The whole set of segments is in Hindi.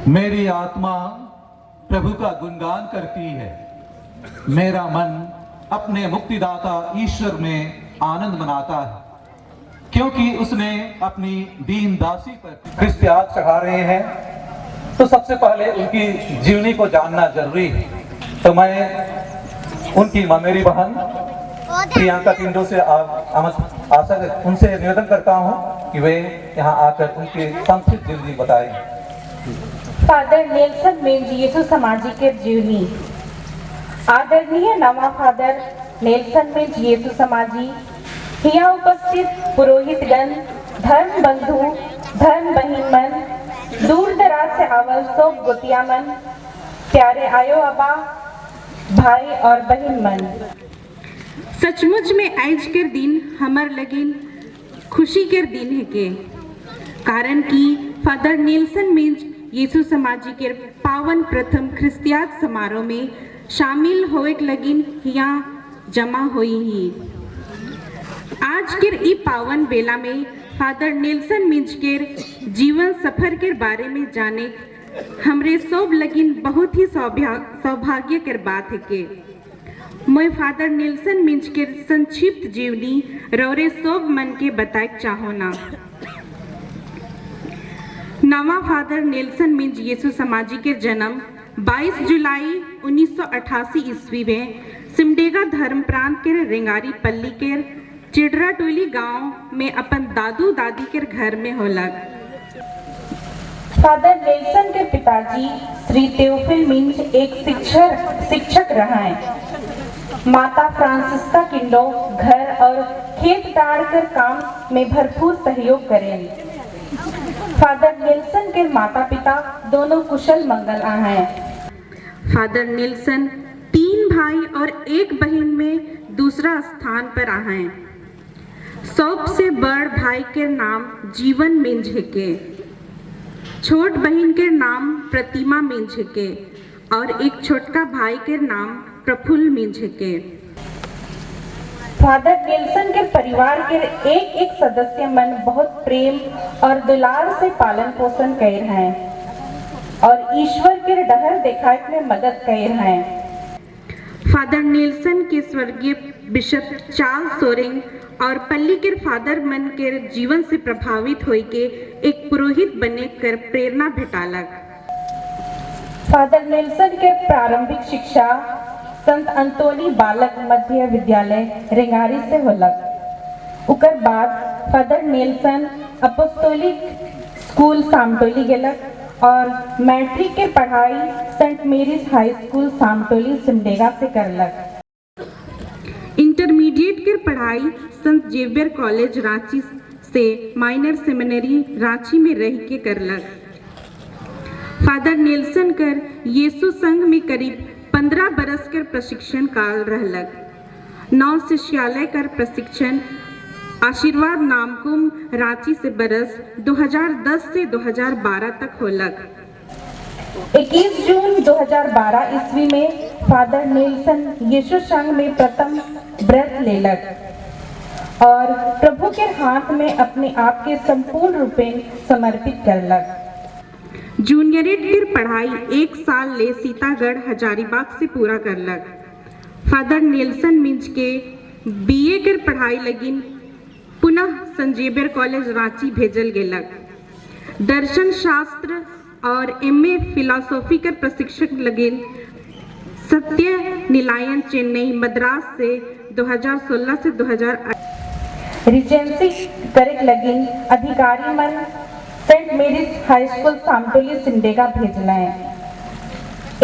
मेरी आत्मा प्रभु का गुणगान करती है, मेरा मन अपने मुक्तिदाता ईश्वर में आनंद मनाता है, क्योंकि उसने अपनी दीन दासी पर ख्रिस्त त्याग चढ़ा रहे हैं। तो सबसे पहले उनकी जीवनी को जानना जरूरी है। तो मैं उनकी मां, मेरी बहन प्रियंका टिंडो से उनसे निवेदन करता हूं कि वे यहाँ आकर उनकी संक्षिप्त जीवनी बताएं। फादर नेल्सन मिंज यीशु समाजी के जीवनी। आदरणीय नवा फादर नेल्सन मिंज यीशु समाजी, यहाँ उपस्थित पुरोहितगण, धर्म बंधु, धर्म बहिन मन, दूर दराज से आवल सब गोतिया मन, प्यारे आयो अबा, भाई और बहिन मन, सचमुच में आज के दिन हमार लगिन खुशी के दिन है के कारण कि फादर नेल्सन मिंज यीशु समाजी के पावन प्रथम ख्रिस्तियात समारोह में शामिल होए लगिन यहाँ जमा हुई ही। आज के ई पावन बेला में फादर नेल्सन मिंज के जीवन सफर के बारे में जाने हमरे सब लगिन बहुत ही सौभाग्य के बात है के मैं फादर नेल्सन मिंज के संक्षिप्त जीवनी रौरे सब मन के बताए चाहो ना। नवा फादर नेल्सन मिंज यीशु समाजी के जन्म 22 जुलाई 1988 ईस्वी में सिमडेगा धर्म प्रांत के रेंगारी पल्ली के चिडरा टोली गांव में अपन दादू दादी के घर में होलक। फादर नेल्सन के पिताजी श्री तेओफिल मिंज एक शिक्षक रहा है। माता फ्रांसिस्का किंडो घर और खेत ताड़ कर काम में भरपूर सहयोग करें। फादर नेल्सन के माता पिता दोनों कुशल मंगल हैं। फादर नेल्सन 3 भाई और 1 बहन में दूसरा स्थान पर हैं। सबसे बड़ भाई के नाम जीवन मिंज है के, छोट बहन के नाम प्रतिमा मिंज है के और एक छोटका भाई के नाम प्रफुल्ल मिंज है के। फादर नेल्सन के परिवार के एक सदस्य मन बहुत प्रेम और दुलार से पालन पोषण कर हैं और ईश्वर के डहर दिखाए में मदद कर हैं। फादर नेल्सन के स्वर्गीय बिशप चार्ल्स सोरेंग और पल्ली के फादर मन के जीवन से प्रभावित होई के एक पुरोहित बने कर प्रेरणा भेटालक। फादर नेल्सन के प्रारंभिक शिक्षा संत अंतोनी बालक मध्य विद्यालय रेंगारी से होलक। उकर बाद father Nelson apostolic school Samtoli गेलक और मैट्रिक के पढ़ाई saint Mary's high school Samtoli Simdega से करलक। इंटरमीडिएट की पढ़ाई संत जेवियर कॉलेज रांची से माइनर सेमिनरी रांची में रह के करलक। फादर नेल्सन कर यीशु संघ में करीब 15 बरस कर प्रशिक्षण काल रहलक। 9 शिष्यालय कर प्रशिक्षण आशीर्वाद नामकुम रांची से बरस 2010 से 2012 तक होलक। 21 जून 2012 ईस्वी में फादर नेल्सन यीशु संघ में प्रथम व्रत लेलक और प्रभु के हाथ में अपने आप के संपूर्ण रूपे समर्पित करलक। जूनियरेट की पढ़ाई 1 साल ले सीतागढ़ हजारीबाग से पूरा करलक। फादर नेल्सन मिंज के बीए के पढ़ाई लगिन पुनः संत जेवियर कॉलेज रांची भेजल गेलक। दर्शन शास्त्र और एमए फिलॉसफी के प्रशिक्षक लगिन सत्य निलायन चेन्नई मद्रास से 2016 से 2018 रिजेंसी करे लगिन अधिकारी मन saint Mary's high school Samtoli Simdega भेजना है।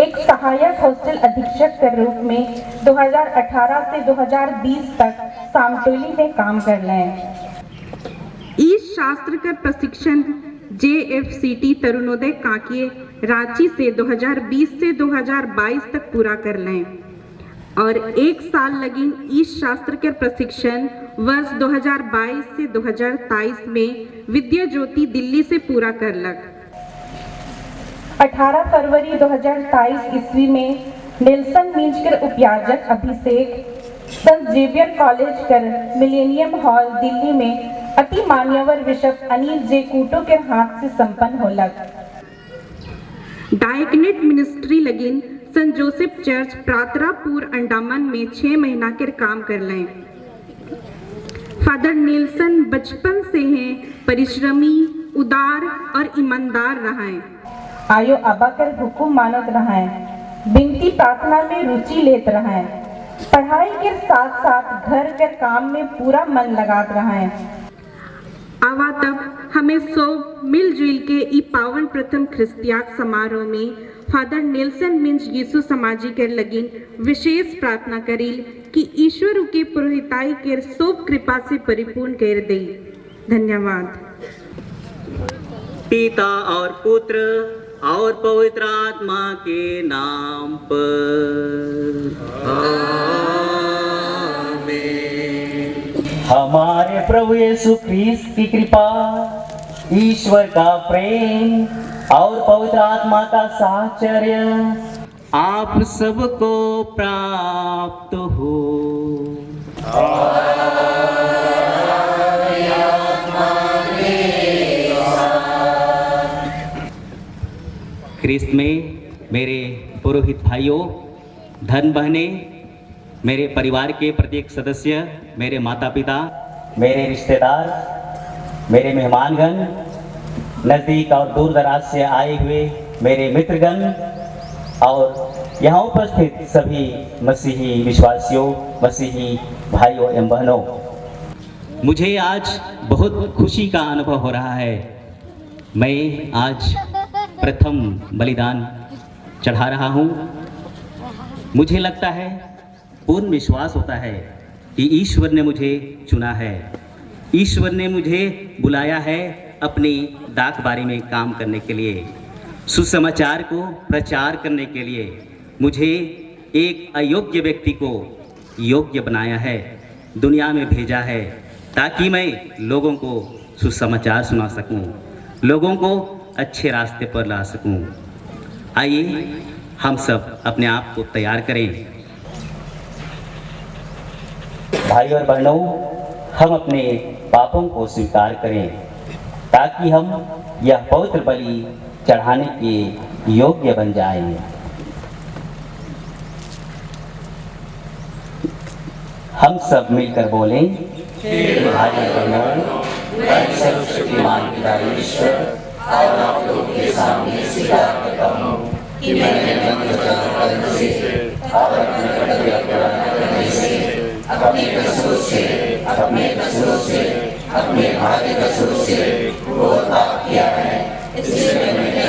एक सहायक हॉस्टल अधीक्षक के रूप में 2018 से 2020 तक सामटोली में काम कर रहे हैं। इस शास्त्र का प्रशिक्षण JFCT तरुणोदय कांकेर रांची से 2020 से 2022 तक पूरा कर लें और 1 साल लगी इस शास्त्र के प्रशिक्षण वर्ष 2022 से 2023 में विद्या ज्योति दिल्ली से पूरा करलक। 18 फरवरी 2023 ईस्वी में नेल्सन मिंज के उपयाजक अभिषेक संत जेवियर कॉलेज कर मिलेनियम हॉल दिल्ली में अति मान्यवर बिशप अनिल जे कूटो के हाथ से संपन्न होलक। डायकनेट मिनिस्ट्री लगिन सेंट जोसेफ चर्च प्रातरापुर अंडमान में 6 महीना के काम कर लें। फादर नेल्सन बचपन से हैं परिश्रमी, उदार और ईमानदार रहा है। आयो अब्बा कर हुकुम मानत रहा है, बिनती प्रार्थना में रुचि लेत रहा है, पढ़ाई के साथ साथ घर के काम में पूरा मन लगात रहा है। आवा तब हमें सब मिलजुल के ई पावन प्रथम ख्रिस्तियाक समारोह में फादर नेल्सन मिंज यीशु समाजी के लगिन विशेष प्रार्थना करील कि ईश्वर के पुरोहिताई के सब कृपा से परिपूर्ण कर दे। धन्यवाद। पिता और पुत्र और पवित्र आत्मा के नाम पर हमारे प्रभु यीशु ख्रीस्त की कृपा, ईश्वर का प्रेम और पवित्र आत्मा का साहचर्य आप सबको प्राप्त हो। ख्रीस्त में मेरे पुरोहित भाइयों, धन बहनें, मेरे परिवार के प्रत्येक सदस्य, मेरे माता पिता, मेरे रिश्तेदार, मेरे मेहमानगण, नज़दीक और दूर दराज से आए हुए मेरे मित्रगण और यहाँ उपस्थित सभी मसीही विश्वासियों, मसीही भाइयों एवं बहनों, मुझे आज बहुत खुशी का अनुभव हो रहा है। मैं आज प्रथम बलिदान चढ़ा रहा हूँ। मुझे लगता है, पूर्ण विश्वास होता है कि ईश्वर ने मुझे चुना है, ईश्वर ने मुझे बुलाया है अपनी डाकबारी में काम करने के लिए, सुसमाचार को प्रचार करने के लिए। मुझे एक अयोग्य व्यक्ति को योग्य बनाया है, दुनिया में भेजा है ताकि मैं लोगों को सुसमाचार सुना सकूं, लोगों को अच्छे रास्ते पर ला सकूं। आइए हम सब अपने आप को तैयार करें। भाई और बहनों, हम अपने पापों को स्वीकार करें ताकि हम यह पवित्र बलि चढ़ाने के योग्य बन जाएं। हम सब मिलकर बोलें, भाई और बहनों, मैं सर्वशक्तिमान पिता ईश्वर और आप लोगों के सामने स्वीकार करता हूँ कि मैंने मन वचन कर्म से और अपने कर्तव्य पूरा करने से, अपने कसूर से, अपने भारी कसूर से बहुत पाप किया है। इसलिए मैंने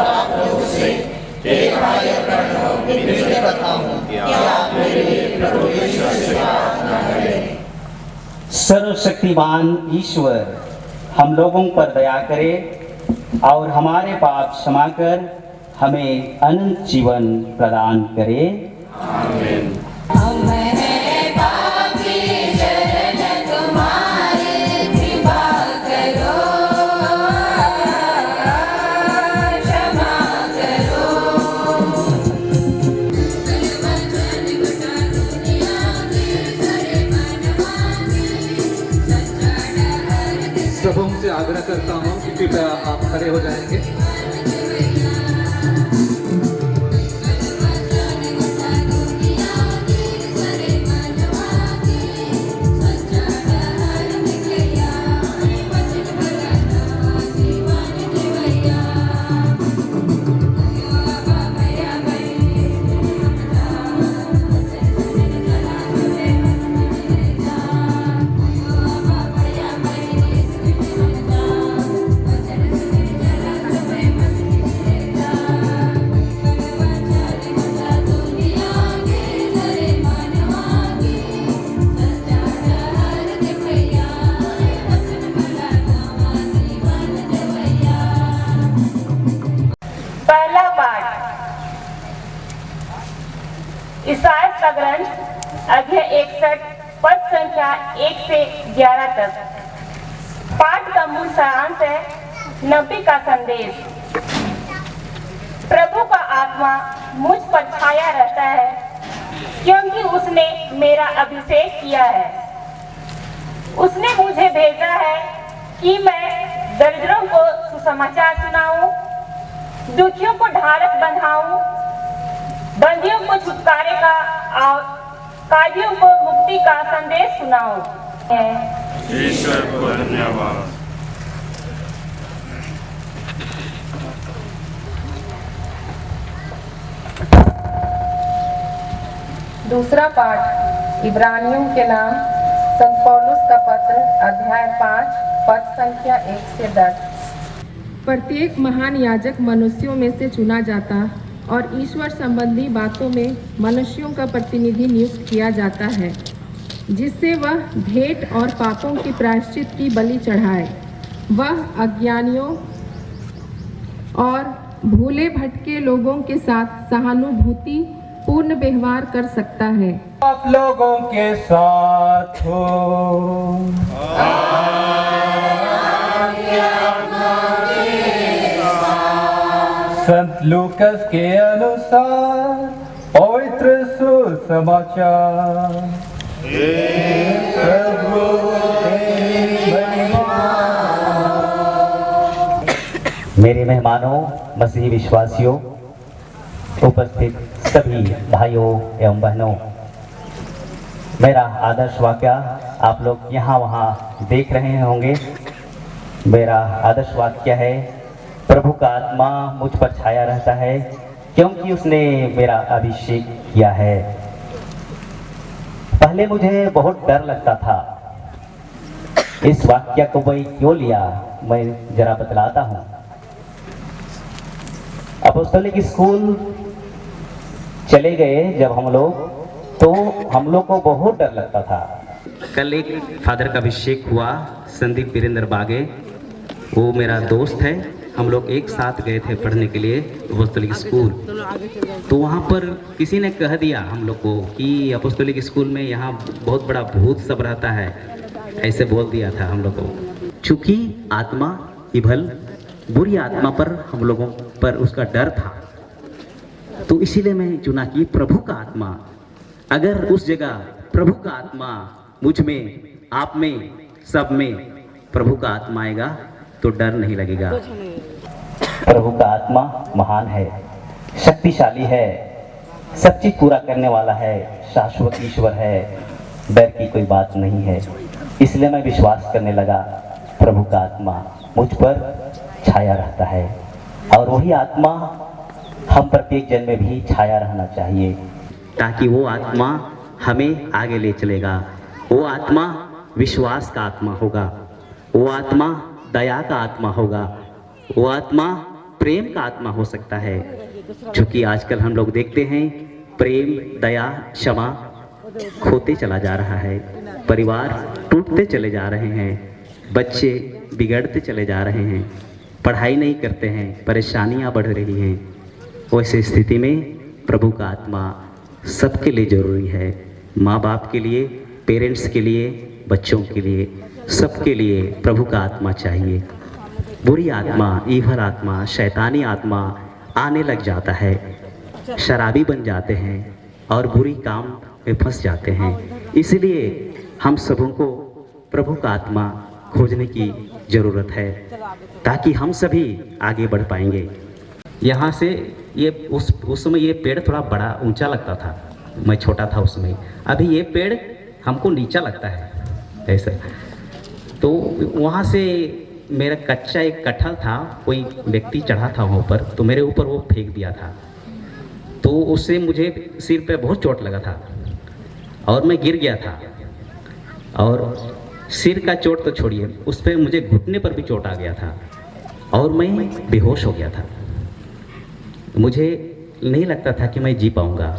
आप लोगों से एक भाई और बहनों विनती करता हूँ कि आप मेरे लिए प्रभु यीशु से प्रार्थना करें। सर्वशक्तिमान ईश्वर हम लोगों पर दया करे और हमारे पाप क्षमा कर हमें अनंत जीवन प्रदान करे। आमीन। सबों से आग्रह करता हूँ कि कृपया आप खड़े हो जाएंगे। इसायाह का ग्रंथ अध्याय 61 पद संख्या 1 से 11 तक। पाठ का मूल सारांश है नबी का संदेश। प्रभु का आत्मा मुझ पर छाया रहता है क्योंकि उसने मेरा अभिषेक किया है। उसने मुझे भेजा है कि मैं दरिद्रों को सुसमाचार सुनाऊं, दुखियों को ढाढ़स बंधाऊं, बंदियों को छुटकारे का और कैदियों को मुक्ति का संदेश सुनाऊं। ईश्वर को धन्यवाद। दूसरा पाठ इब्रानियों के नाम संत पौलुस का पत्र अध्याय 5 पद संख्या 1 से 10। प्रत्येक महान याजक मनुष्यों में से चुना जाता और ईश्वर संबंधी बातों में मनुष्यों का प्रतिनिधि नियुक्त किया जाता है, जिससे वह भेंट और पापों की प्रायश्चित की बलि चढ़ाए। वह अज्ञानियों और भूले भटके लोगों के साथ सहानुभूति पूर्ण व्यवहार कर सकता है। आप लोगों के साथ हो। संत लूकस के अनुसार पवित्र सुसमाचार। प्रभु मेरे मेहमानों, मसीही विश्वासियों, उपस्थित सभी भाइयों एवं बहनों, मेरा आदर्श वाक्य आप लोग यहाँ वहाँ देख रहे होंगे। मेरा आदर्श वाक्य है, प्रभु का आत्मा मुझ पर छाया रहता है क्योंकि उसने मेरा अभिषेक किया है। पहले मुझे बहुत डर लगता था। इस वाक्य को मैं क्यों लिया, मैं जरा बतलाता हूँ। अपोस्तलिक स्कूल चले गए जब हम लोग, तो हम लोग को बहुत डर लगता था। कल एक फादर का अभिषेक हुआ, संदीप वीरेंद्र बागे, वो मेरा दोस्त है। हम लोग एक साथ गए थे पढ़ने के लिए अपोस्तलिक स्कूल। तो वहाँ पर किसी ने कह दिया हम लोग को कि अपोस्तलिक स्कूल में यहाँ बहुत बड़ा भूत सब रहता है, ऐसे बोल दिया था हम लोग को। चूँकि आत्मा इभल, बुरी आत्मा पर हम लोगों पर उसका डर था, तो इसीलिए मैं चुना कि प्रभु का आत्मा, अगर उस जगह प्रभु का आत्मा मुझ में, आप में, सब में प्रभु का आत्मा आएगा तो डर नहीं लगेगा। प्रभु का आत्मा महान है, शक्तिशाली है, सब चीज पूरा करने वाला है, शाश्वत ईश्वर है, डर की कोई बात नहीं है। इसलिए मैं विश्वास करने लगा प्रभु का आत्मा मुझ पर छाया रहता है, और वही आत्मा हम प्रत्येक जन में भी छाया रहना चाहिए, ताकि वो आत्मा हमें आगे ले चलेगा। वो आत्मा विश्वास का आत्मा होगा, वो आत्मा दया का आत्मा होगा, वो आत्मा प्रेम का आत्मा हो सकता है। क्योंकि आजकल हम लोग देखते हैं प्रेम, दया, क्षमा खोते चला जा रहा है, परिवार टूटते चले जा रहे हैं, बच्चे बिगड़ते चले जा रहे हैं, पढ़ाई नहीं करते हैं, परेशानियां बढ़ रही हैं। वैसे स्थिति में प्रभु का आत्मा सबके लिए ज़रूरी है, माँ बाप के लिए, पेरेंट्स के लिए, बच्चों के लिए, सबके लिए प्रभु का आत्मा चाहिए। बुरी आत्मा, ईवल आत्मा, शैतानी आत्मा आने लग जाता है, शराबी बन जाते हैं और बुरी काम में फंस जाते हैं। इसलिए हम सबों को प्रभु का आत्मा खोजने की ज़रूरत है, ताकि हम सभी आगे बढ़ पाएंगे। यहाँ से ये उस समय ये पेड़ थोड़ा बड़ा ऊंचा लगता था, मैं छोटा था उस समय। अभी ये पेड़ हमको नीचा लगता है ऐसा। तो वहाँ से मेरा कच्चा एक कटहल था, कोई व्यक्ति चढ़ा था वहाँ ऊपर, तो मेरे ऊपर वो फेंक दिया था। तो उससे मुझे सिर पे बहुत चोट लगा था और मैं गिर गया था। और सिर का चोट तो छोड़िए, उस पर मुझे घुटने पर भी चोट आ गया था और मैं बेहोश हो गया था। मुझे नहीं लगता था कि मैं जी पाऊँगा,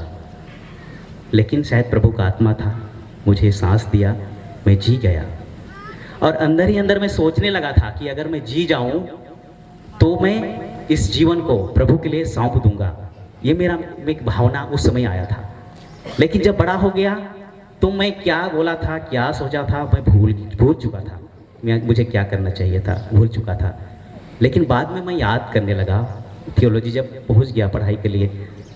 लेकिन शायद प्रभु का आत्मा था, मुझे सांस दिया, मैं जी गया। और अंदर ही अंदर मैं सोचने लगा था कि अगर मैं जी जाऊं तो मैं इस जीवन को प्रभु के लिए सौंप दूंगा। ये मेरा एक भावना उस समय आया था। लेकिन जब बड़ा हो गया तो मैं क्या बोला था, क्या सोचा था, मैं भूल चुका था। मुझे क्या करना चाहिए था, भूल चुका था। लेकिन बाद में मैं याद करने लगा, थियोलॉजी जब पहुंच गया पढ़ाई के लिए,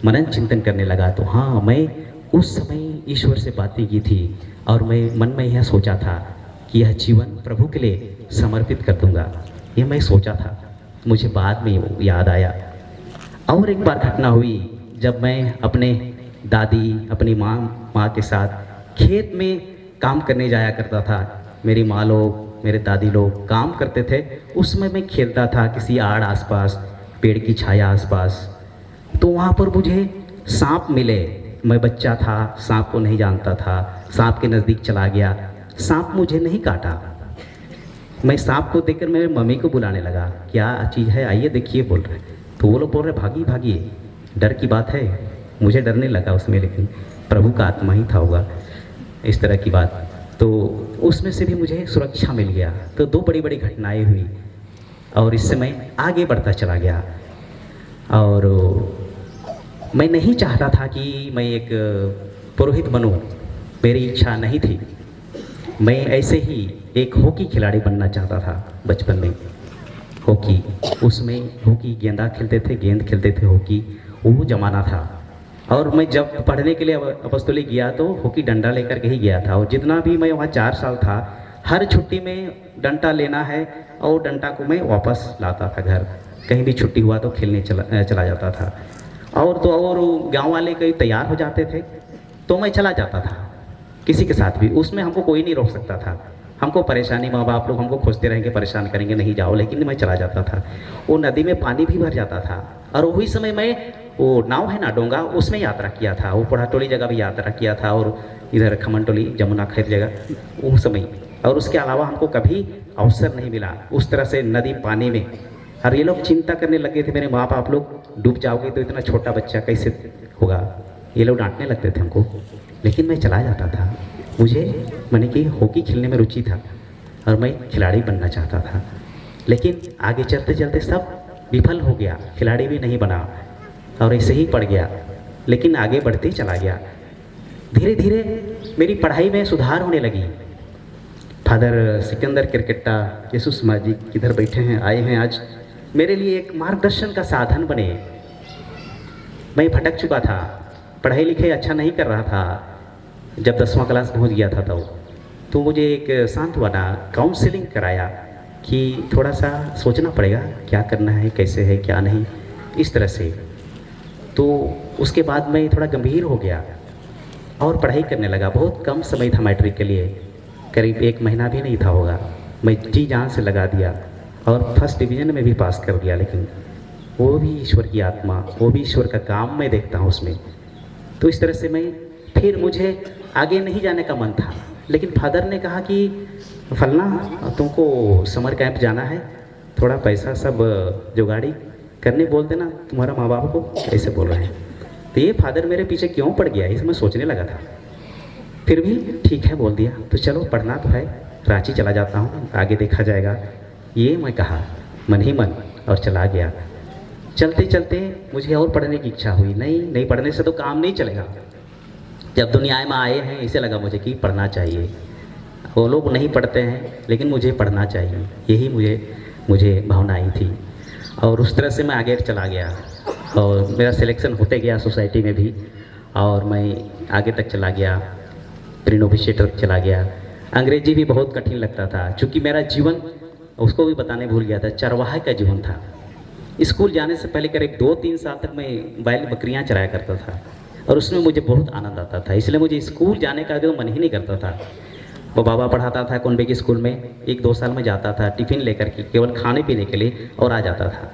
मनन चिंतन करने लगा, तो हाँ, मैं उस समय ईश्वर से बातें की थी और मैं मन में यह सोचा था कि यह जीवन प्रभु के लिए समर्पित कर दूंगा, ये मैं सोचा था, मुझे बाद में वो याद आया। और एक बार घटना हुई जब मैं अपने दादी, अपनी माँ के साथ खेत में काम करने जाया करता था। मेरी माँ लोग, मेरे दादी लोग काम करते थे, उसमें मैं खेलता था किसी आड़ आसपास, पेड़ की छाया आसपास। तो वहाँ पर मुझे सांप मिले। मैं बच्चा था, सांप को नहीं जानता था, सांप के नज़दीक चला गया, सांप मुझे नहीं काटा। मैं सांप को देखकर मेरे मम्मी को बुलाने लगा, क्या चीज़ है, आइए देखिए बोल रहे। तो वो लोग बोल रहे भागिए भागिए, डर की बात है। मुझे डरने लगा उसमें, लेकिन प्रभु का आत्मा ही था होगा, इस तरह की बात। तो उसमें से भी मुझे सुरक्षा मिल गया। तो दो बड़ी बड़ी घटनाएं हुई और इससे मैं आगे बढ़ता चला गया। और मैं नहीं चाहता था कि मैं एक पुरोहित बनूं, मेरी इच्छा नहीं थी। मैं ऐसे ही एक हॉकी खिलाड़ी बनना चाहता था बचपन में। हॉकी, उसमें हॉकी गेंदा खेलते थे, गेंद खेलते थे, हॉकी वो ज़माना था। और मैं जब पढ़ने के लिए अपस्तुली गया तो हॉकी डंडा लेकर के ही गया था। और जितना भी मैं वहाँ 4 साल था, हर छुट्टी में डंडा लेना है और डंडा को मैं वापस लाता था घर। कहीं भी छुट्टी हुआ तो खेलने चला जाता था। और गांव वाले कहीं तैयार हो जाते थे तो मैं चला जाता था किसी के साथ भी। उसमें हमको कोई नहीं रोक सकता था। हमको परेशानी, माँ बाप लोग हमको खोजते रहेंगे, परेशान करेंगे, नहीं जाओ, लेकिन मैं चला जाता था। वो नदी में पानी भी भर जाता था और वही समय मैं वो नाव है ना, डोंगा, उसमें यात्रा किया था। वो पढ़ाटोली जगह भी यात्रा किया था और इधर खमनटोली, जमुना खैर जगह उस समय। और उसके अलावा हमको कभी अवसर नहीं मिला उस तरह से नदी पानी में। और ये लोग चिंता करने लगे थे, मेरे माँ बाप लोग, डूब जाओगे तो इतना छोटा बच्चा कैसे होगा। ये लोग डांटने लगते थे हमको, लेकिन मैं चला जाता था। मुझे मैंने कि हॉकी खेलने में रुचि था और मैं खिलाड़ी बनना चाहता था। लेकिन आगे चलते चलते सब विफल हो गया, खिलाड़ी भी नहीं बना और ऐसे ही पड़ गया। लेकिन आगे बढ़ते ही चला गया। धीरे धीरे मेरी पढ़ाई में सुधार होने लगी। फादर सिकंदर किरकिट्टा यीशु समाज जी किधर बैठे हैं, आए हैं आज, मेरे लिए एक मार्गदर्शन का साधन बने। मैं भटक चुका था, पढ़ाई लिखाई अच्छा नहीं कर रहा था। जब 10वां क्लास पहुंच गया था तो मुझे एक सांत्वना काउंसलिंग कराया कि थोड़ा सा सोचना पड़ेगा, क्या करना है, कैसे है, क्या नहीं, इस तरह से। तो उसके बाद मैं थोड़ा गंभीर हो गया और पढ़ाई करने लगा। बहुत कम समय था मैट्रिक के लिए, करीब 1 महीना भी नहीं था होगा। मैं जी जान से लगा दिया और फर्स्ट डिवीज़न में भी पास कर दिया। लेकिन वो भी ईश्वर की आत्मा, वो भी ईश्वर का काम मैं देखता हूँ उसमें। तो इस तरह से मैं फिर मुझे आगे नहीं जाने का मन था। लेकिन फादर ने कहा कि फलना तुमको समर कैंप जाना है, थोड़ा पैसा सब जुगाड़ी करने बोल देना तुम्हारा माँ बाप को, ऐसे बोल रहे हैं। तो ये फादर मेरे पीछे क्यों पड़ गया, इसमें सोचने लगा था। फिर भी ठीक है बोल दिया, तो चलो पढ़ना तो है, रांची चला जाता हूँ, आगे देखा जाएगा, ये मैं कहा मन ही मन और चला गया। चलते चलते मुझे और पढ़ने की इच्छा हुई। नहीं पढ़ने से तो काम नहीं चलेगा। जब दुनिया में आए हैं इसे लगा मुझे कि पढ़ना चाहिए। वो लोग नहीं पढ़ते हैं लेकिन मुझे पढ़ना चाहिए, यही मुझे भावना आई थी। और उस तरह से मैं आगे चला गया और मेरा सिलेक्शन होते गया सोसाइटी में भी, और मैं आगे तक चला गया, प्रीनोविशिएट तक चला गया। अंग्रेजी भी बहुत कठिन लगता था, चूँकि मेरा जीवन, उसको भी बताने भूल गया था, चरवाहे का जीवन था। स्कूल जाने से पहले करीब 2-3 साल तक मैं बैल बकरियां चराया करता था और उसमें मुझे बहुत आनंद आता था। इसलिए मुझे स्कूल जाने का जो मन ही नहीं करता था। वो बाबा पढ़ाता था कौनबे के स्कूल में, 1-2 साल में जाता था टिफ़िन लेकर के, केवल खाने पीने के लिए, और आ जाता था।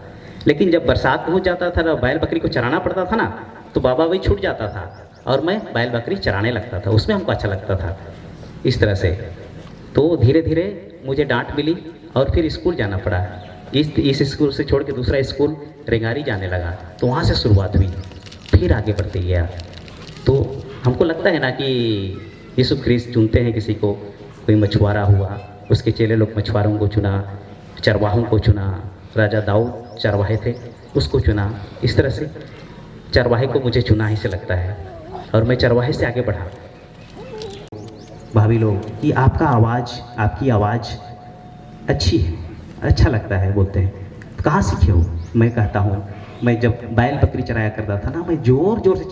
लेकिन जब बरसात हो जाता था ना, बैल बकरी को चराना पड़ता था ना, तो बाबा वही छूट जाता था और मैं बैल बकरी चराने लगता था। उसमें हमको अच्छा लगता था इस तरह से। तो धीरे धीरे मुझे डांट मिली और फिर स्कूल जाना पड़ा। इस स्कूल से छोड़ के दूसरा स्कूल रेंगारी जाने लगा, तो वहाँ से शुरुआत हुई। फिर आगे बढ़ते गया। तो हमको लगता है ना कि यीशु ख्रीस्त चुनते हैं किसी को। कोई मछुआरा हुआ, उसके चेले लोग मछुआरों को चुना, चरवाहों को चुना, राजा दाऊद चरवाहे थे, उसको चुना। इस तरह से चरवाहे को मुझे चुना ही से लगता है और मैं चरवाहे से आगे बढ़ा। भाभी लोग कि आपकी आवाज़ अच्छी है, अच्छा लगता है, बोलते हैं, कहाँ सीखे हो? मैं कहता हूँ मैं जब बैल बकरी चराया करता था ना, मैं ज़ोर ज़ोर से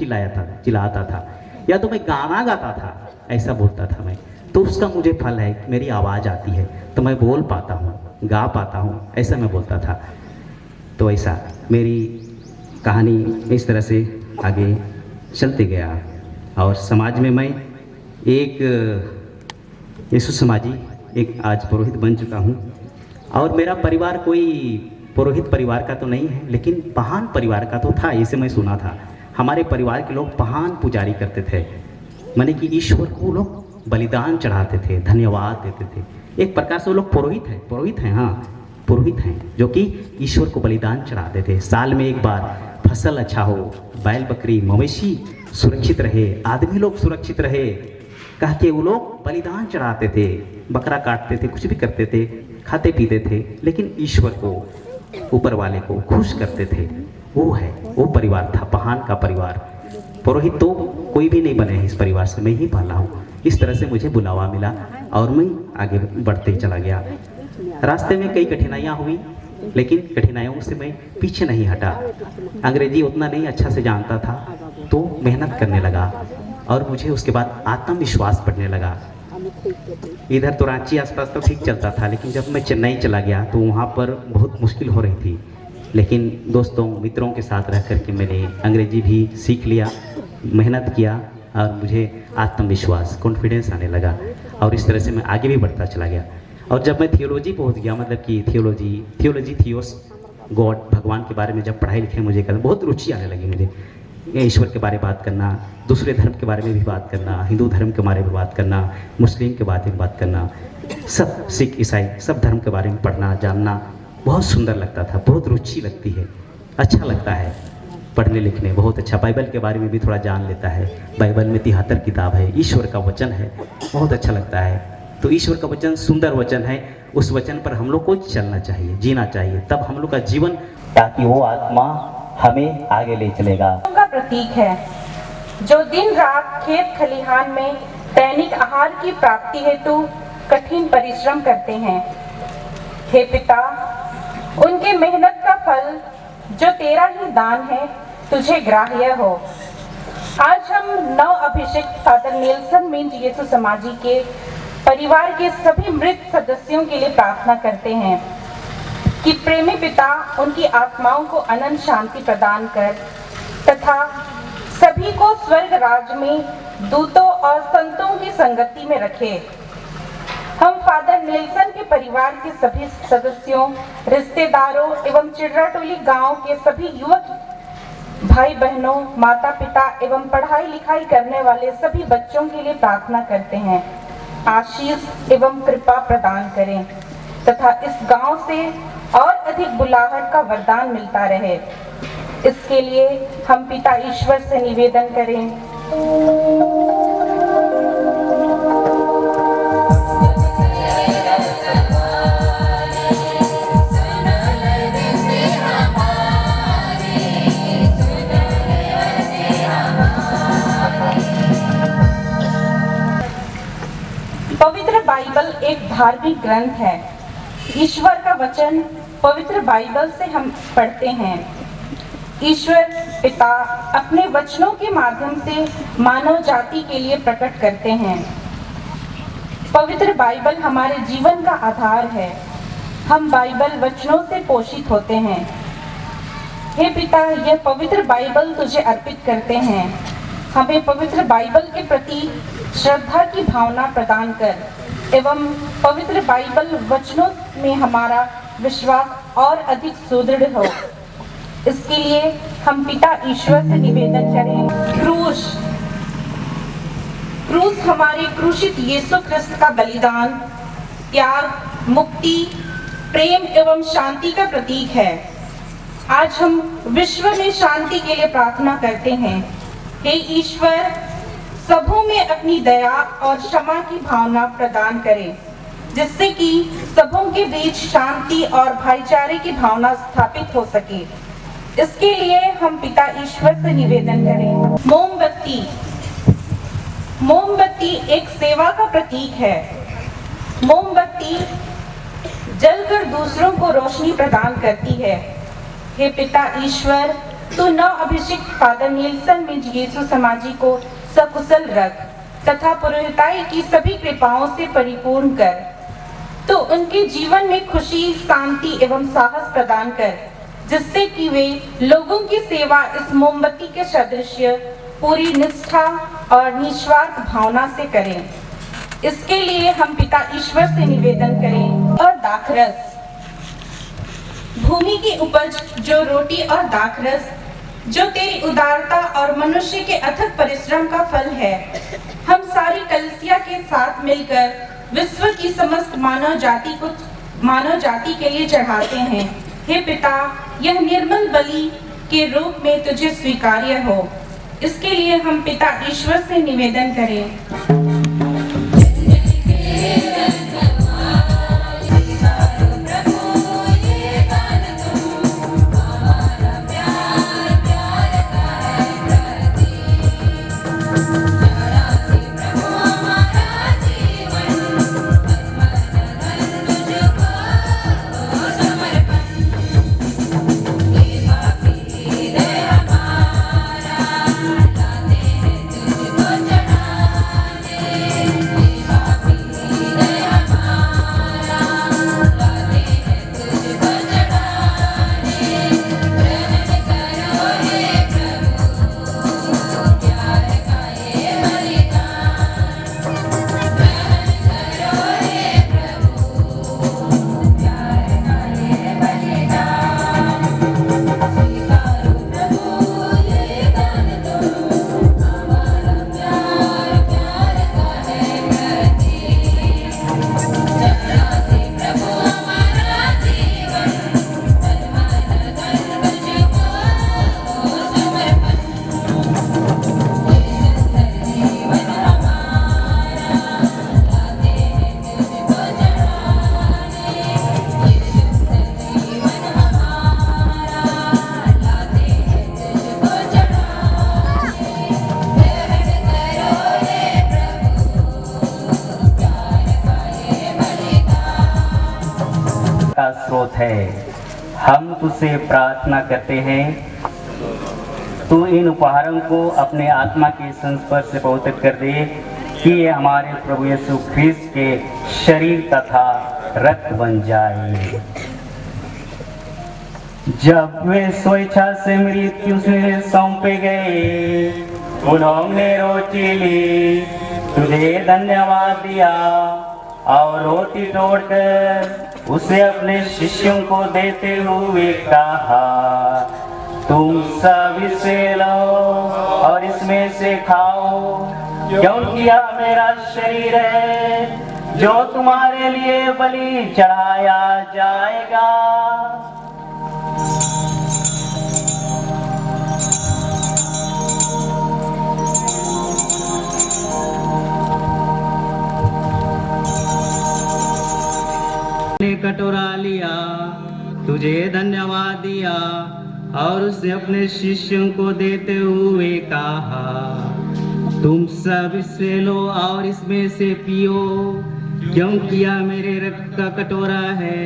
चिल्लाता था, या तो मैं गाना गाता था, ऐसा बोलता था मैं। तो उसका मुझे फल है कि मेरी आवाज़ आती है तो मैं बोल पाता हूँ, गा पाता हूँ, ऐसा मैं बोलता था। तो ऐसा मेरी कहानी इस तरह से आगे चलते गया और समाज में मैं एक यीशु समाजी एक आज पुरोहित बन चुका हूँ। और मेरा परिवार कोई पुरोहित परिवार का तो नहीं है, लेकिन महान परिवार का तो था, इसे मैं सुना था। हमारे परिवार के लोग महान पुजारी करते थे, माने कि ईश्वर को लोग बलिदान चढ़ाते थे, धन्यवाद देते थे। एक प्रकार से वो लोग पुरोहित हैं, हाँ पुरोहित हैं, जो कि ईश्वर को बलिदान चढ़ाते थे। साल में एक बार फसल अच्छा हो, बैल बकरी मवेशी सुरक्षित रहे, आदमी लोग सुरक्षित रहे, कह के वो लोग बलिदान चढ़ाते थे, बकरा काटते थे, कुछ भी करते थे, खाते पीते थे, लेकिन ईश्वर को, ऊपर वाले को खुश करते थे। वो परिवार था, महान का परिवार। पुरोहित तो कोई भी नहीं बने हैं इस परिवार से, मैं ही पाला हूँ। इस तरह से मुझे बुलावा मिला और मैं आगे बढ़ते ही चला गया। रास्ते में कई कठिनाइयाँ हुई, लेकिन कठिनाइयों से मैं पीछे नहीं हटा। अंग्रेजी उतना नहीं अच्छा से जानता था, तो मेहनत करने लगा और मुझे उसके बाद आत्मविश्वास बढ़ने लगा। इधर तो रांची आसपास तो ठीक चलता था, लेकिन जब मैं चेन्नई चला गया तो वहाँ पर बहुत मुश्किल हो रही थी। लेकिन दोस्तों मित्रों के साथ रह कर के मैंने अंग्रेजी भी सीख लिया, मेहनत किया और मुझे आत्मविश्वास, कॉन्फिडेंस आने लगा और इस तरह से मैं आगे भी बढ़ता चला गया। और जब मैं थियोलॉजी पहुंच गया, मतलब कि थियोलॉजी थियोस गॉड, भगवान के बारे में जब पढ़ाई लिखाई मुझे करना बहुत रुचि आने लगी। मुझे ईश्वर के बारे में बात करना, दूसरे धर्म के बारे में भी बात करना, हिंदू धर्म के बारे में बात करना, मुस्लिम के बारे में बात करना, सब सिख ईसाई सब धर्म के बारे में पढ़ना जानना बहुत सुंदर लगता था, बहुत रुचि लगती है, अच्छा लगता है पढ़ने लिखने, बहुत अच्छा। बाइबल के बारे में भी थोड़ा जान लेता है। बाइबल में 73 किताब है, ईश्वर का वचन है, बहुत अच्छा लगता है। तो ईश्वर का वचन सुंदर वचन है, उस वचन पर हम लोग को चलना चाहिए, जीना चाहिए, तब हम लोग का जीवन, ताकि वो आत्मा हमें आगे ले चलेगा। का प्रतीक है, जो दिन रात खेत खलिहान में दैनिक आहार की प्राप्ति हेतु कठिन परिश्रम करते हैं। हे पिता, उनके मेहनत का फल जो तेरा ही दान है तुझे ग्राह्य हो। आज हम नव अभिषेक फादर नेल्सन मिंज यीशु समाजी के परिवार के सभी मृत सदस्यों के लिए प्रार्थना करते हैं कि प्रेमी पिता उनकी आत्माओं को अनंत शांति प्रदान कर तथा सभी को स्वर्ग राज में दूतों और संतों की संगति में रखे। हम फादर नेल्सन के परिवार के सभी सदस्यों, रिश्तेदारों एवं चिड़राटोली गांव के सभी युवक भाई बहनों, माता पिता एवं पढ़ाई लिखाई करने वाले सभी बच्चों के लिए प्रार्थना करते हैं। आशीष एवं कृपा प्रदान करें तथा इस गांव से और अधिक बुलाहट का वरदान मिलता रहे। इसके लिए हम पिता ईश्वर से निवेदन करें। पवित्र बाइबल एक धार्मिक ग्रंथ है। ईश्वर का वचन पवित्र बाइबल से हम पढ़ते हैं। ईश्वर पिता अपने वचनों के माध्यम से मानव जाति के लिए प्रकट करते हैं। पवित्र बाइबल हमारे जीवन का आधार है। हम बाइबल वचनों से पोषित होते हैं। हे पिता, यह पवित्र बाइबल तुझे अर्पित करते हैं। हमें पवित्र बाइबल के प्रति श्रद्धा की भावना प्रदान कर एवं पवित्र बाइबल वचनों में हमारा विश्वास और अधिक सुदृढ़ हो। इसके लिए हम पिता ईश्वर से निवेदन करें। क्रूस हमारे क्रूसित यीशु ख्रिस्त का बलिदान, त्याग, मुक्ति, प्रेम एवं शांति का प्रतीक है। आज हम विश्व में शांति के लिए प्रार्थना करते हैं। हे ईश्वर, सबों में अपनी दया और क्षमा की भावना प्रदान करें, जिससे कि सबों के बीच शांति और भाईचारे की भावना स्थापित हो सके। इसके लिए हम पिता ईश्वर से निवेदन करें। मोमबत्ती एक सेवा का प्रतीक है। मोमबत्ती जलकर दूसरों को रोशनी प्रदान करती है। हे पिता ईश्वर, तू नव अभिषेक फादर नेल्सन मिंज यीशु समाजी को सकुशल रख तथा पुरोहिताई की सभी कृपाओं से परिपूर्ण कर, तो उनके जीवन में खुशी, शांति एवं साहस प्रदान कर, जिससे कि वे लोगों की सेवा इस मोमबत्ती के सदृश पूरी निष्ठा और निस्वार्थ भावना से करें। इसके लिए हम पिता ईश्वर से निवेदन करें। और दाखरस, भूमि की उपज जो रोटी और दाखरस, जो तेरी उदारता और मनुष्य के अथक परिश्रम का फल है, हम सारी कलीसिया के साथ मिलकर विश्व की समस्त मानव जाति के लिए चढ़ाते हैं। हे पिता, यह निर्मल बलि के रूप में तुझे स्वीकार्य हो, इसके लिए हम पिता ईश्वर से निवेदन करें। का स्रोत है। हम तुझसे प्रार्थना करते हैं, तू इन उपहारों को अपने आत्मा के संस्पर्श से पवित्र कर दे, कि ये हमारे प्रभु यीशु ख्रीस्त के शरीर तथा रक्त बन जाए। जब वे स्वेच्छा से मृत्यु से सौंपे गए, उन्होंने रोटी ली, तुझे धन्यवाद दिया और रोटी तोड़कर उसे अपने शिष्यों को देते हुए कहा, तुम सब इसे लो और इसमें से खाओ, क्योंकि यह मेरा शरीर है जो तुम्हारे लिए बलि चढ़ाया जाएगा। ने कटोरा लिया, तुझे धन्यवाद दिया और उसे अपने शिष्यों को देते हुए कहा, तुम सब इससे लो और इसमें से पियो, क्योंकि यह मेरे रक्त का कटोरा है,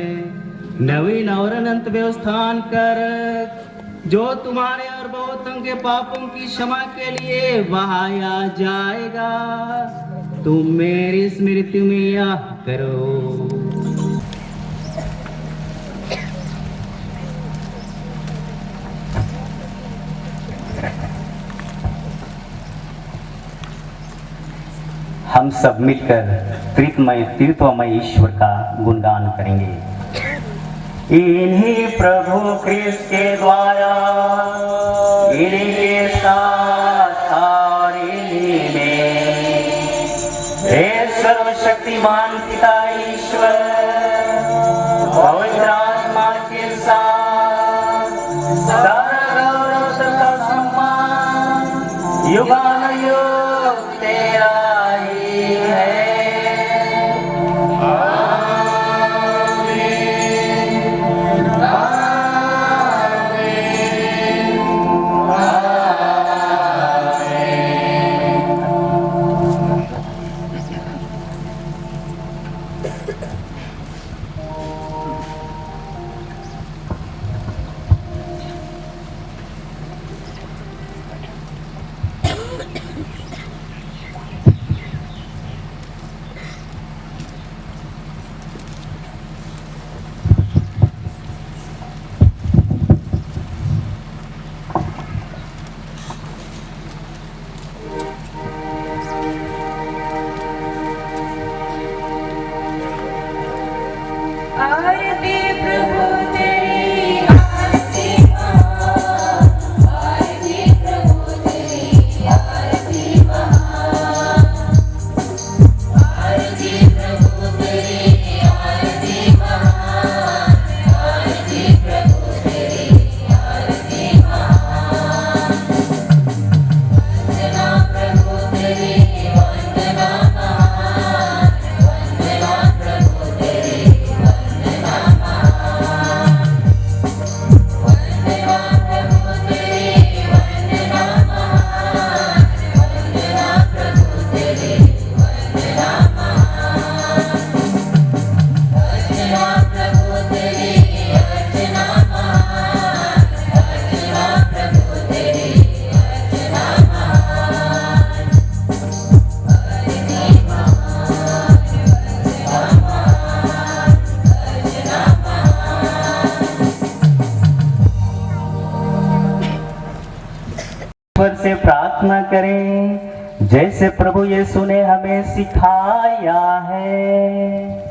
नवीन और अनंत व्यवस्थान कर, जो तुम्हारे और बहुतों के पापों की क्षमा के लिए बहाया जाएगा। तुम मेरी स्मृति में यह करो। हम सब मिलकर त्रित्वमय ईश्वर का गुणगान करेंगे। इन्हीं प्रभु ख्रीस्त के द्वारा, इन्हीं के साथ और इन्हीं में, हे सर्वशक्तिमान पिता ईश्वर, पवित्र आत्मा के साथ सारा गौरव तथा सम्मान युगानुयुग तेरा ही है। से प्रार्थना करें जैसे प्रभु यीशु ने हमें सिखाया है।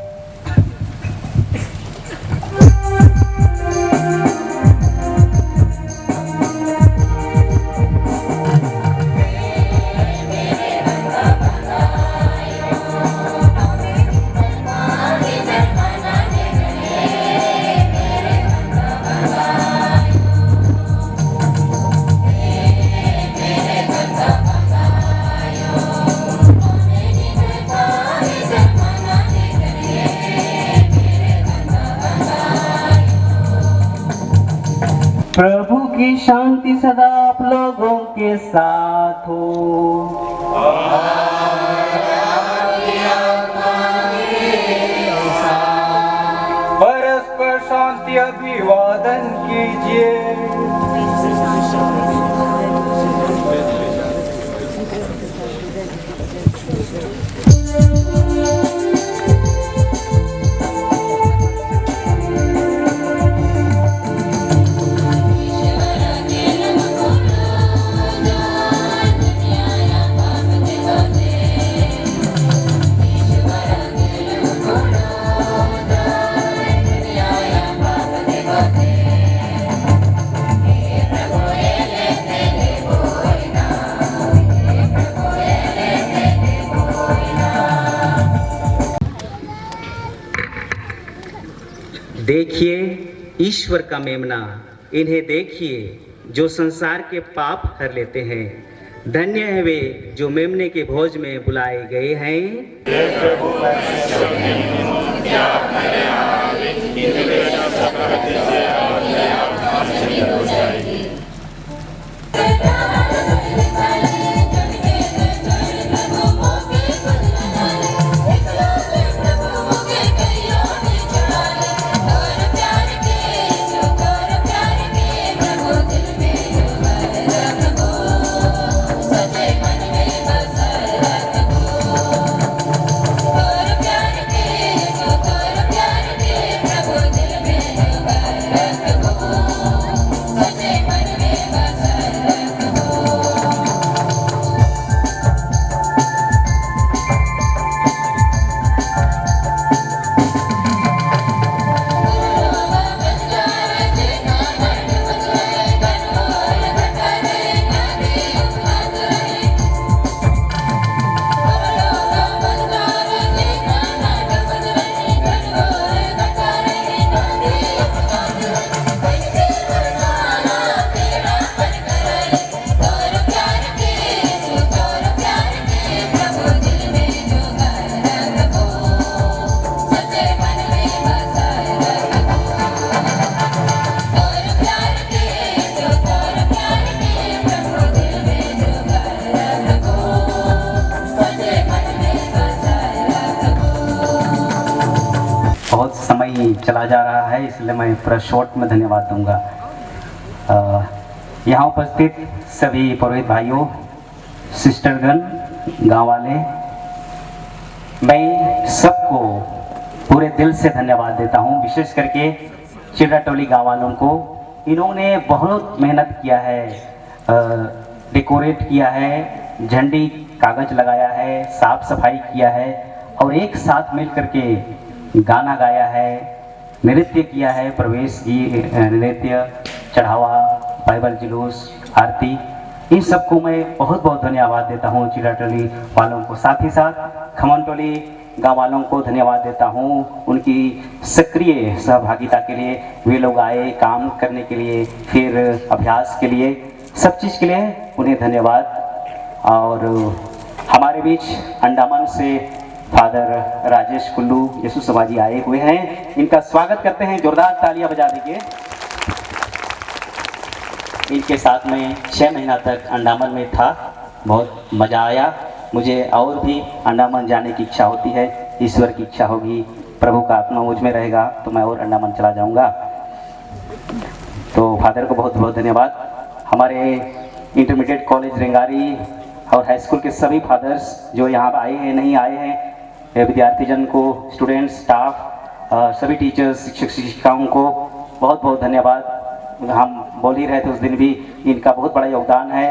प्रभु की शांति सदा आप लोगों के साथ हो। परस्पर शांति अभिवादन कीजिए। देखिए ईश्वर का मेमना, इन्हें देखिए जो संसार के पाप हर लेते हैं। धन्य है वे जो मेमने के भोज में बुलाए गए हैं। बहुत समय चला जा रहा है, इसलिए मैं पूरा शॉर्ट में धन्यवाद दूंगा। यहाँ उपस्थित सभी पुरोहित भाइयों, सिस्टरगण, गांव वाले, मैं सबको पूरे दिल से धन्यवाद देता हूँ। विशेष करके चिड़ाटोली गांव वालों को, इन्होंने बहुत मेहनत किया है, डेकोरेट किया है, झंडी कागज लगाया है, साफ सफाई किया है और एक साथ मिल करके गाना गाया है, नृत्य किया है, प्रवेश की नृत्य, चढ़ावा, बाइबल जुलूस, आरती, इन सबको मैं बहुत बहुत धन्यवाद देता हूँ चिड़ाटोली वालों को। साथ ही साथ खमनटोली गाँव वालों को धन्यवाद देता हूँ उनकी सक्रिय सहभागिता के लिए। वे लोग आए काम करने के लिए, फिर अभ्यास के लिए, सब चीज़ के लिए उन्हें धन्यवाद। और हमारे बीच अंडमान से फादर राजेश कुल्लू यीशु समाजी आए हुए हैं, इनका स्वागत करते हैं, जोरदार तालियां बजा दीजिए। इनके साथ में 6 महीना तक अंडमान में था, बहुत मज़ा आया। मुझे और भी अंडमान जाने की इच्छा होती है, ईश्वर की इच्छा होगी, प्रभु का आत्मा मुझ में रहेगा तो मैं और अंडमान चला जाऊंगा। तो फादर को बहुत बहुत धन्यवाद। हमारे इंटरमीडिएट कॉलेज रेंगारी और हाई स्कूल के सभी फादर्स जो यहाँ आए हैं, नहीं आए हैं, विद्यार्थीजन को, स्टूडेंट्स, स्टाफ, सभी टीचर्स, शिक्षक शिक्षिकाओं को बहुत बहुत धन्यवाद। हम बोल ही रहे थे उस दिन भी, इनका बहुत बड़ा योगदान है।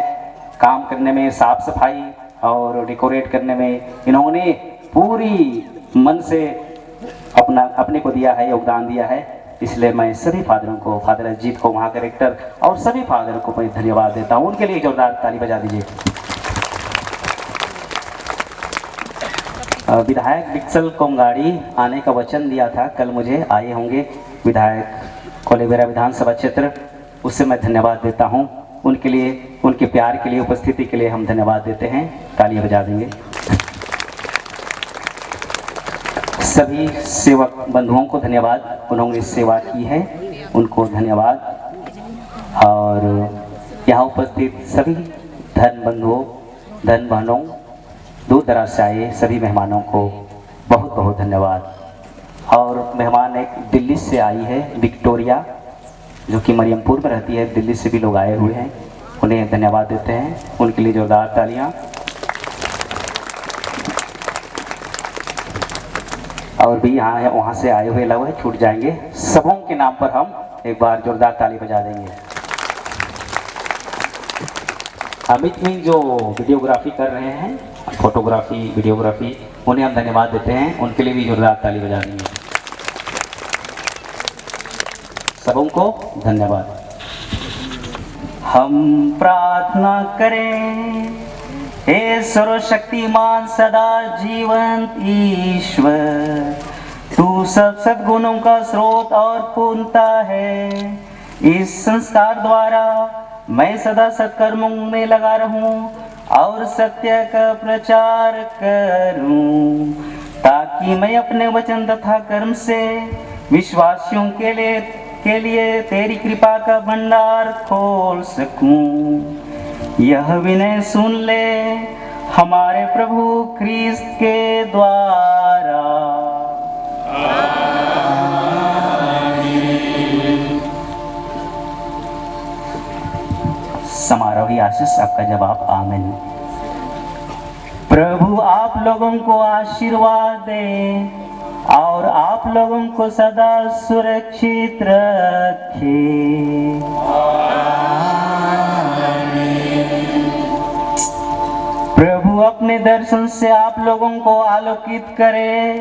काम करने में, साफ सफाई और डेकोरेट करने में इन्होंने पूरी मन से अपने को दिया है, योगदान दिया है। इसलिए मैं सभी फादरों को, फादर अजीत को, वहाँ के रेक्टर और सभी फादर को मैं धन्यवाद देता हूँ। उनके लिए जोरदार ताली बजा दीजिए। विधायक विक्सल कोंगाड़ी आने का वचन दिया था, कल मुझे आए होंगे विधायक कोलेबेरा विधानसभा क्षेत्र, उससे मैं धन्यवाद देता हूं। उनके लिए, उनके प्यार के लिए, उपस्थिति के लिए हम धन्यवाद देते हैं। तालियां बजा देंगे। सभी सेवक बंधुओं को धन्यवाद, उन्होंने सेवा की है, उनको धन्यवाद। और यहाँ उपस्थित सभी धन बंधुओं, धन बहनों, दूर दराज से आए सभी मेहमानों को बहुत बहुत धन्यवाद। और मेहमान एक दिल्ली से आई है, विक्टोरिया, जो कि मरियमपुर में रहती है। दिल्ली से भी लोग आए हुए हैं, उन्हें धन्यवाद देते हैं। उनके लिए जोरदार तालियां। और भी यहाँ है, वहाँ से आए हुए लोग छूट जाएंगे। सबों के नाम पर हम एक बार जोरदार ताली बजा देंगे। अमित मिंग जो वीडियोग्राफी कर रहे हैं, फोटोग्राफी, वीडियोग्राफी, उन्हें हम धन्यवाद देते हैं। उनके लिए भी जोरदार ताली बजा देंगे। सबों को धन्यवाद। हम प्रार्थना करें, हे सर्वशक्तिमान सदा जीवंत ईश्वर, तू सब सद्गुणों का स्रोत और पूर्णता है। इस संस्कार द्वारा मैं सदा सत्कर्मों में लगा रहूं और सत्य का प्रचार करूं, ताकि मैं अपने वचन तथा कर्म से विश्वासियों के लिए तेरी कृपा का भंडार खोल सकूं। यह विनय सुन ले हमारे प्रभु ख्रीस्त के द्वारा। समारोही आशीष आपका जवाब आमीन। प्रभु आप लोगों को आशीर्वाद दे और आप लोगों को सदा सुरक्षित रखे। प्रभु अपने दर्शन से आप लोगों को आलोकित करे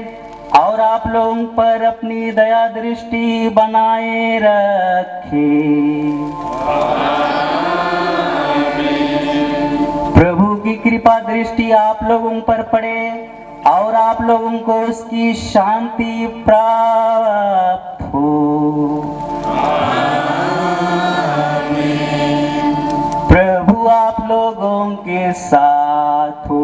और आप लोगों पर अपनी दया दृष्टि बनाए रखे। प्रभु की कृपा दृष्टि आप लोगों पर पड़े और आप लोगों को उसकी शांति प्राप्त हो। प्रभु आप लोगों के साथ हो।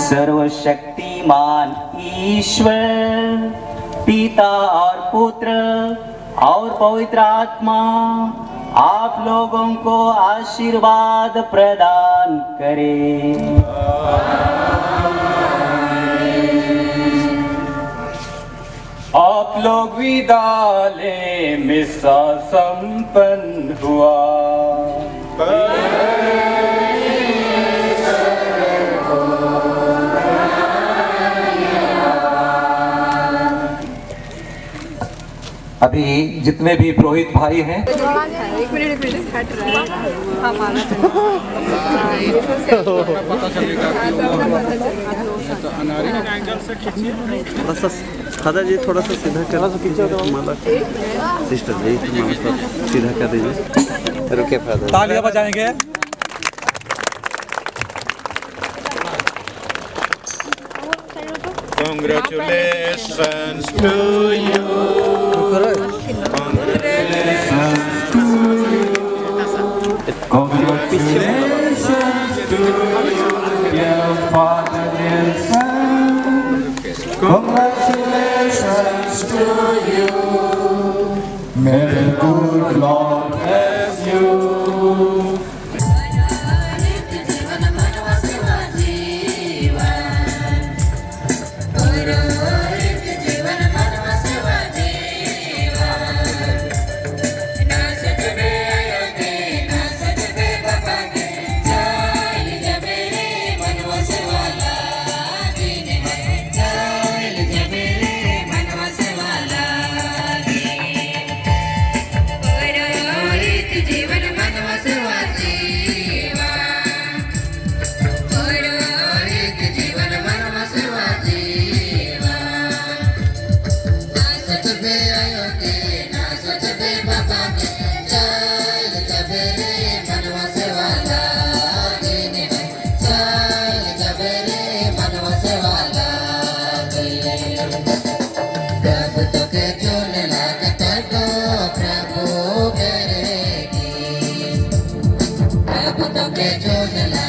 सर्वशक्तिमान ईश्वर पिता और पुत्र और पवित्र आत्मा आप लोगों को आशीर्वाद प्रदान करे। आप लोग विदा ले, मिसा संपन्न हुआ। अभी जितने भी पुरोहित भाई हैं, एक मिनट हट रहा है। हमारा थोड़ा सा फादर जी, थोड़ा सा सीधा कर, माला सिस्टर जी सीधा कर दीजिए। रुके फादर, तालियां बजाएंगे। Congratulations to you. Congratulations to dear Father Nelson. Congratulations to you. May the good Lord bless you. जोड़ना